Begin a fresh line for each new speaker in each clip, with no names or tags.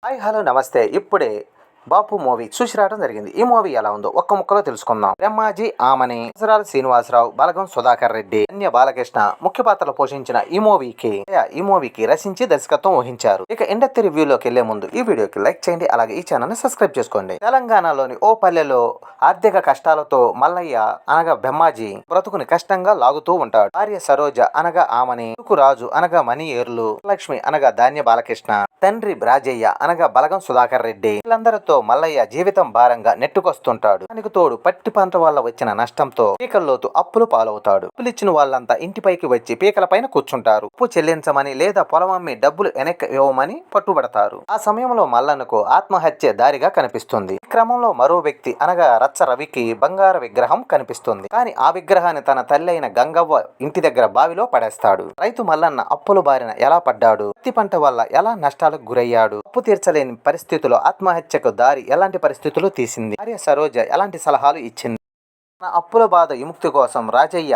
Hi hello నమస్తే. ఇప్పుడే బాపు movie చూసి రావడం జరిగింది. ఈ మూవీ ఎలా ఉందో ఒక్క ముక్కలో తెలుసుకుందాం. బ్రహ్మాజీ, ఆమని, అవసరాల శ్రీనివాసరావు, బలగం సుధాకర్ రెడ్డి, అన్య బాలకృష్ణ ముఖ్య పాత్రలు పోషించిన ఈ మూవీకి రచించి దర్శకత్వం వహించారు. ఇక ఇండస్ట్రీ రివ్యూలోకి వెళ్లే ముందు ఈ వీడియోకి లైక్ చేయండి, అలాగే ఈ ఛానల్ ని సబ్స్క్రైబ్ చేసుకోండి. తెలంగాణలోని ఓ పల్లెలో ఆర్థిక కష్టాలతో మల్లయ్య అనగా బ్రహ్మాజీ బ్రతుకుని కష్టంగా లాగుతూ ఉంటాడు. భార్య సరోజ అనగా ఆమని, కొడుకు రాజు అనగా మణి ఏర్లు, లక్ష్మి అనగా ధాన్య బాలకృష్ణ, తండ్రి రాజయ్య అనగా బలగం సుధాకర్ రెడ్డి, వీళ్ళందరితో మల్లయ్య జీవితం భారంగా నెట్టుకొస్తుంటాడు. దానికి తోడు పట్టి పంట వల్ల వచ్చిన నష్టంతో పీకల్లోతు అప్పులు పాలవుతాడు. అప్పులిచ్చిన వాళ్ళంతా ఇంటిపైకి వచ్చి పీకల పైన కూర్చుంటారు. అప్పు చెల్లించమని లేదా పొలం అమ్మి డబ్బులు వెనక్కి ఇవ్వమని పట్టుబడతారు. ఆ సమయంలో మల్లన్నకు ఆత్మహత్య దారిగా కనిపిస్తుంది. ఈ క్రమంలో మరో వ్యక్తి అనగా రచ్చ రవికి బంగారు విగ్రహం కనిపిస్తుంది. కానీ ఆ విగ్రహాన్ని తన తల్లి అయిన గంగవ్వ ఇంటి దగ్గర బావిలో పడేస్తాడు. రైతు మల్లన్న అప్పుల బారిన ఎలా పడ్డాడు, పత్తి పంట వల్ల ఎలా నష్టాలకు గురయ్యాడు, అప్పు తీర్చలేని పరిస్థితుల్లో ఆత్మహత్యకు దారి ఎలాంటి పరిస్థితులు తీసింది, భార్య సరోజ ఎలాంటి సలహాలు ఇచ్చింది, తన అప్పుల బాధ విముక్తి కోసం రాజయ్య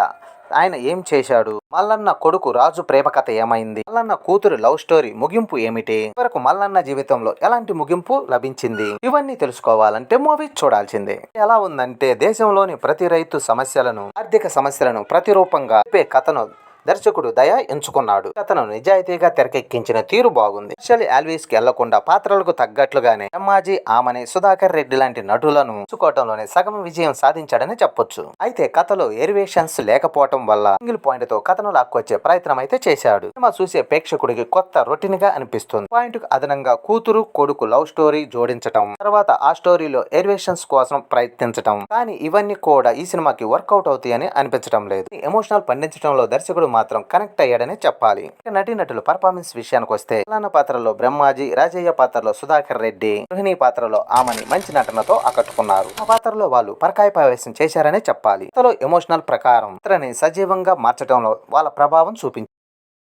ఆయన ఏం చేశాడు, మల్లన్న కొడుకు రాజు ప్రేమ కథ ఏమైంది, మల్లన్న కూతురు లవ్ స్టోరీ ముగింపు ఏమిటి, వరకు మల్లన్న జీవితంలో ఎలాంటి ముగింపు లభించింది, ఇవన్నీ తెలుసుకోవాలంటే మూవీ చూడాల్సిందే. ఎలా ఉందంటే దేశంలోని ప్రతి రైతు సమస్యలను, ఆర్థిక సమస్యలను ప్రతిరూపంగా కథను దర్శకుడు దయ ఎంచుకున్నాడు. కథను నిజాయితీగా తెరకెక్కించిన తీరు బాగుంది. ఆల్వీస్ కి వెళ్లకుండా పాత్రలకు తగ్గట్లుగానే బ్రహ్మాజీ, ఆమని, సుధాకర్ రెడ్డి లాంటి నటులను ఎంచుకోవడంలోనే సగం విజయం సాధించాడని చెప్పొచ్చు. అయితే కథలో ఎరివేషన్స్ లేకపోవటం వల్ల సింగిల్ పాయింట్ తో కథను లాక్కొచ్చే ప్రయత్నం అయితే చేశాడు. సినిమా చూసే ప్రేక్షకుడికి కొత్త రొటీన్ గా అనిపిస్తుంది. పాయింట్ కు అదనంగా కూతురు కొడుకు లవ్ స్టోరీ జోడించటం, తర్వాత ఆ స్టోరీలో ఎరివేషన్స్ కోసం ప్రయత్నించటం, కానీ ఇవన్నీ కూడా ఈ సినిమాకి వర్కౌట్ అవుతాయని అనిపించడం లేదు. ఎమోషనల్ పండించడంలో దర్శకుడు మాత్రం కనెక్ట్ అయ్యాడనే చెప్పాలి. నటీనటులు పర్ఫార్మెన్స్ విషయానికి వస్తే ప్రధాన పాత్రలో బ్రహ్మాజీ, రాజయ్య పాత్రలో సుధాకర్ రెడ్డి, గృహిణి పాత్రలో ఆమని మంచి నటనతో ఆకట్టుకున్నారు. ఆ పాత్రలో వాళ్ళు పరకాయ ప్రవేశం చేశారనే చెప్పాలి. ఇంతలో ఎమోషనల్ ప్రకారం పాత్రని సజీవంగా మార్చడంలో వాళ్ళ ప్రభావం చూపించారు.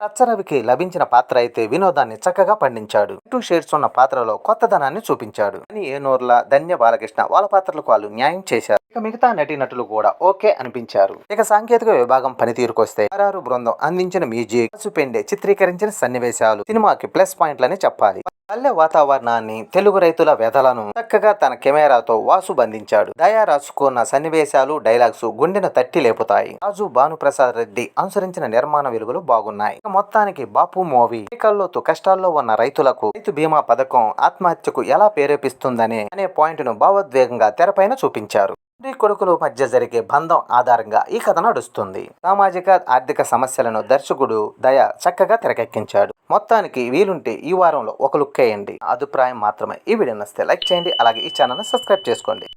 రచ్చరవికి లభించిన పాత్ర అయితే వినోదాన్ని చక్కగా పండించాడు. 2 షేడ్స్ ఉన్న పాత్రలో కొత్తదనాన్ని చూపించాడు. అని ఏనూర్ల, ధన్య బాలకృష్ణ వాళ్ళ పాత్రలకు వాళ్ళు న్యాయం చేశారు. ఇక మిగతా నటీనటులు కూడా ఓకే అనిపించారు. ఇక సాంకేతిక విభాగం పనితీరుకొస్తే ఆర్ఆర్ బృందం అందించిన మ్యూజిక్, పెండే చిత్రీకరించిన సన్నివేశాలు సినిమాకి ప్లస్ పాయింట్లని చెప్పాలి. పల్లె వాతావరణాన్ని, తెలుగు రైతుల వ్యధలను చక్కగా తన కెమెరాతో వాసు బంధించాడు. దయా రాసుకున్న సన్నివేశాలు, డైలాగ్స్ గుండెను తట్టి లేపుతాయి. రాజు, భానుప్రసాద్ రెడ్డి అనుసరించిన నిర్మాణ విలువలు బాగున్నాయి. మొత్తానికి బాపు మూవీ పీకల్లోతు కష్టాల్లో ఉన్న రైతులకు రైతు బీమా పథకం ఆత్మహత్యకు ఎలా ప్రేరేపిస్తుందనే పాయింట్ ను భావోద్వేగంగా తెరపైన చూపించారు. తండ్రి కొడుకుల మధ్య జరిగే బంధం ఆధారంగా ఈ కథ నడుస్తుంది. సామాజిక, ఆర్థిక సమస్యలను దర్శకుడు దయ చక్కగా తెరకెక్కించాడు. మొత్తానికి వీలుంటే ఈ వారంలో ఒక లుక్ వేయండి. అభిప్రాయం మాత్రమే. ఈ వీడియో నచ్చితే లైక్ చేయండి, అలాగే ఈ ఛానల్ ని సబ్స్క్రైబ్ చేసుకోండి.